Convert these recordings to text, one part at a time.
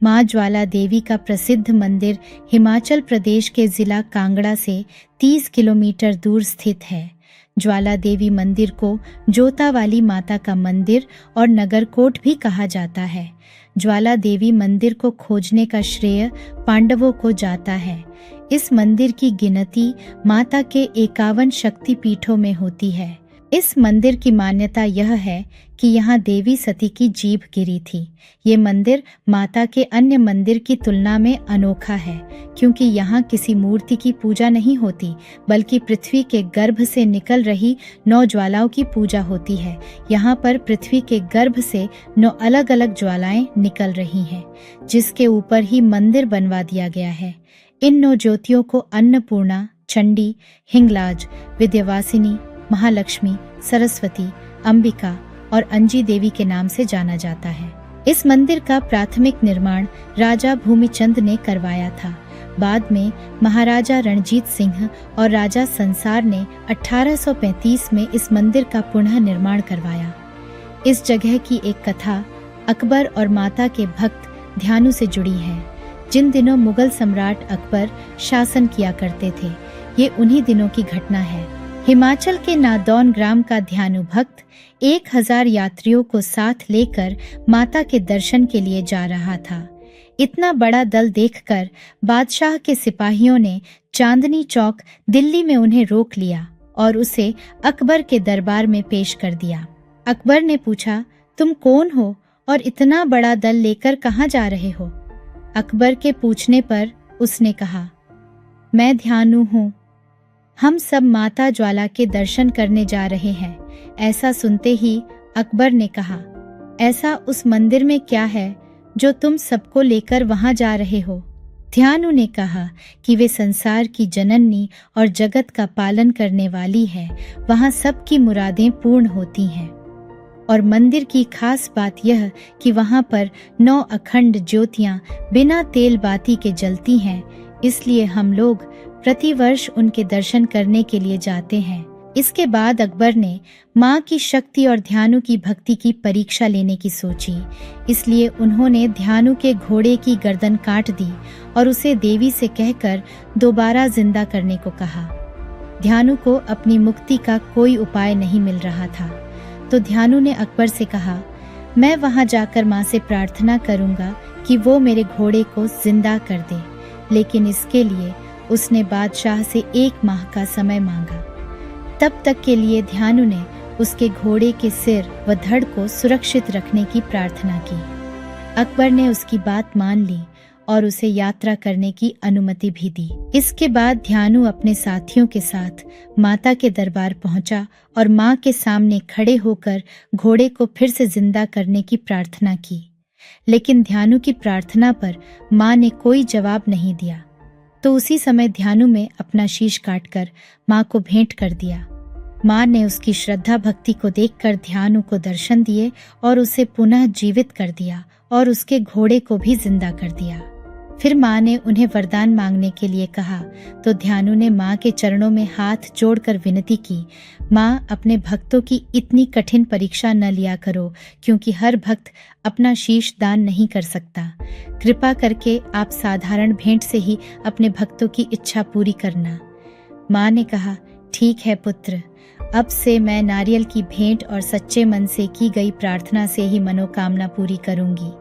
माँ ज्वाला देवी का प्रसिद्ध मंदिर हिमाचल प्रदेश के जिला कांगड़ा से 30 किलोमीटर दूर स्थित है। ज्वाला देवी मंदिर को जोता वाली माता का मंदिर और नगरकोट भी कहा जाता है। ज्वाला देवी मंदिर को खोजने का श्रेय पांडवों को जाता है। इस मंदिर की गिनती माता के 51 शक्ति पीठों में होती है। इस मंदिर की मान्यता यह है कि यहाँ देवी सती की जीभ गिरी थी। ये मंदिर माता के अन्य मंदिर की तुलना में अनोखा है, क्योंकि यहाँ किसी मूर्ति की पूजा नहीं होती, बल्कि पृथ्वी के गर्भ से निकल रही 9 ज्वालाओं की पूजा होती है। यहाँ पर पृथ्वी के गर्भ से 9 अलग अलग ज्वालाएं निकल रही हैं, जिसके ऊपर ही मंदिर बनवा दिया गया है। इन 9 ज्योतियों को अन्नपूर्णा, चंडी, हिंगलाज, विद्यावासिनी, महालक्ष्मी, सरस्वती, अंबिका और अंजी देवी के नाम से जाना जाता है। इस मंदिर का प्राथमिक निर्माण राजा भूमिचंद ने करवाया था। बाद में महाराजा रणजीत सिंह और राजा संसार ने 1835 में इस मंदिर का पुनः निर्माण करवाया। इस जगह की एक कथा अकबर और माता के भक्त ध्यानु से जुड़ी है। जिन दिनों मुगल सम्राट अकबर शासन किया करते थे, ये उन्हीं दिनों की घटना है। हिमाचल के नादौन ग्राम का ध्यानु भक्त 1000 यात्रियों को साथ लेकर माता के दर्शन के लिए जा रहा था। इतना बड़ा दल देखकर बादशाह के सिपाहियों ने चांदनी चौक दिल्ली में उन्हें रोक लिया और उसे अकबर के दरबार में पेश कर दिया। अकबर ने पूछा, तुम कौन हो और इतना बड़ा दल लेकर कहाँ जा रहे हो? अकबर के पूछने पर उसने कहा, मैं ध्यानु हूँ। हम सब माता ज्वाला के दर्शन करने जा रहे हैं। ऐसा सुनते ही अकबर ने कहा, ऐसा उस मंदिर में क्या है जो तुम सबको लेकर वहां जा रहे हो? ध्यानु ने कहा कि वे संसार की जननी और जगत का पालन करने वाली है। वहां सबकी मुरादें पूर्ण होती हैं। और मंदिर की खास बात यह कि वहां पर 9 अखंड ज्योतियां बिना तेल बाती के जलती हैं। इसलिए हम लोग प्रतिवर्ष उनके दर्शन करने के लिए जाते हैं। इसके बाद अकबर ने माँ की शक्ति और ध्यानु की भक्ति की परीक्षा लेने की सोची। इसलिए उन्होंने ध्यानु के घोड़े की गर्दन काट दी और उसे देवी से कहकर दोबारा जिंदा करने को कहा। ध्यानु को अपनी मुक्ति का कोई उपाय नहीं मिल रहा था, तो ध्यानु ने अकबर से कहा, मैं वहां जाकर माँ से प्रार्थना करूंगा कि वो मेरे घोड़े को जिंदा कर दे। लेकिन इसके लिए उसने बादशाह से 1 माह का समय मांगा। तब तक के लिए ध्यानु ने उसके घोड़े के सिर व धड़ को सुरक्षित रखने की प्रार्थना की। अकबर ने उसकी बात मान ली और उसे यात्रा करने की अनुमति भी दी। इसके बाद ध्यानु अपने साथियों के साथ माता के दरबार पहुंचा और माँ के सामने खड़े होकर घोड़े को फिर से जिंदा करने की प्रार्थना की। लेकिन ध्यानु की प्रार्थना पर माँ ने कोई जवाब नहीं दिया। तो उसी समय ध्यानु में अपना शीश काटकर माँ को भेंट कर दिया। माँ ने उसकी श्रद्धा भक्ति को देखकर ध्यानु को दर्शन दिए और उसे पुनः जीवित कर दिया और उसके घोड़े को भी जिंदा कर दिया। फिर माँ ने उन्हें वरदान मांगने के लिए कहा, तो ध्यानु ने माँ के चरणों में हाथ जोड़कर विनती की, माँ, अपने भक्तों की इतनी कठिन परीक्षा न लिया करो, क्योंकि हर भक्त अपना शीश दान नहीं कर सकता। कृपा करके आप साधारण भेंट से ही अपने भक्तों की इच्छा पूरी करना। माँ ने कहा, ठीक है पुत्र, अब से मैं नारियल की भेंट और सच्चे मन से की गई प्रार्थना से ही मनोकामना पूरी करूंगी।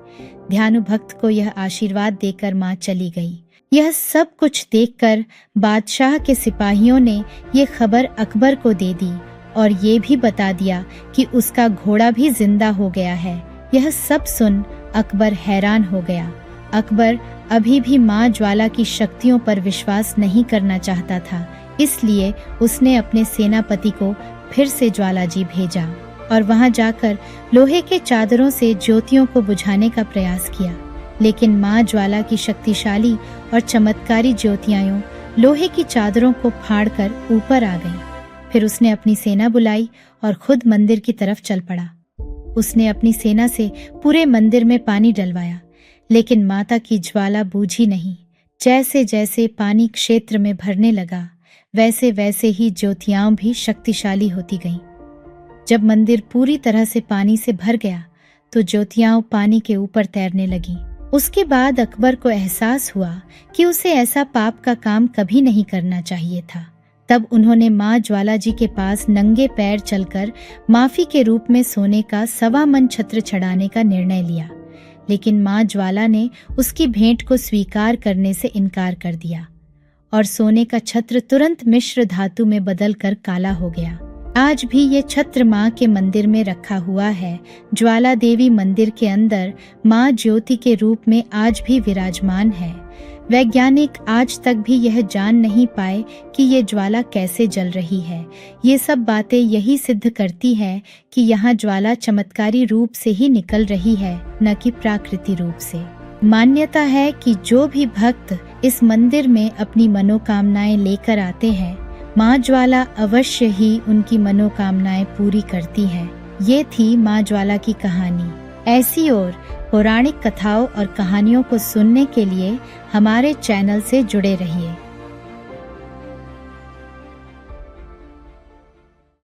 ध्यानु भक्त को यह आशीर्वाद देकर माँ चली गई। यह सब कुछ देखकर बादशाह के सिपाहियों ने ये खबर अकबर को दे दी और ये भी बता दिया कि उसका घोड़ा भी जिंदा हो गया है। यह सब सुन अकबर हैरान हो गया। अकबर अभी भी माँ ज्वाला की शक्तियों पर विश्वास नहीं करना चाहता था, इसलिए उसने अपने सेनापति को फिर से ज्वालाजी भेजा और वहां जाकर लोहे के चादरों से ज्योतियों को बुझाने का प्रयास किया। लेकिन माँ ज्वाला की शक्तिशाली और चमत्कारी ज्योतियां लोहे की चादरों को फाड़कर ऊपर आ गईं। फिर उसने अपनी सेना बुलाई और खुद मंदिर की तरफ चल पड़ा। उसने अपनी सेना से पूरे मंदिर में पानी डलवाया, लेकिन माता की ज्वाला बूझी नहीं। जैसे जैसे पानी क्षेत्र में भरने लगा, वैसे वैसे ही ज्योतियां भी शक्तिशाली होती गईं। जब मंदिर पूरी तरह से पानी से भर गया, तो ज्योतियां पानी के ऊपर तैरने लगीं। उसके बाद अकबर को एहसास हुआ कि उसे ऐसा पाप का काम कभी नहीं करना चाहिए था। तब उन्होंने माँ ज्वाला जी के पास नंगे पैर चलकर माफी के रूप में सोने का 1.25 मन छत्र चढ़ाने का निर्णय लिया, लेकिन माँ ज्वाला ने उसकी भेंट को स्वीकार करने से इनकार कर दिया और सोने का छत्र तुरंत मिश्र धातु में बदलकर काला हो गया। आज भी ये छत्र माँ के मंदिर में रखा हुआ है। ज्वाला देवी मंदिर के अंदर माँ ज्योति के रूप में आज भी विराजमान है। वैज्ञानिक आज तक भी यह जान नहीं पाए कि ये ज्वाला कैसे जल रही है। ये सब बातें यही सिद्ध करती है कि यहाँ ज्वाला चमत्कारी रूप से ही निकल रही है, न कि प्राकृतिक रूप से। मान्यता है कि जो भी भक्त इस मंदिर में अपनी मनोकामनाएं लेकर आते हैं, माँ ज्वाला अवश्य ही उनकी मनोकामनाएं पूरी करती हैं। ये थी माँ ज्वाला की कहानी। ऐसी और पौराणिक कथाओं और कहानियों को सुनने के लिए हमारे चैनल से जुड़े रहिए।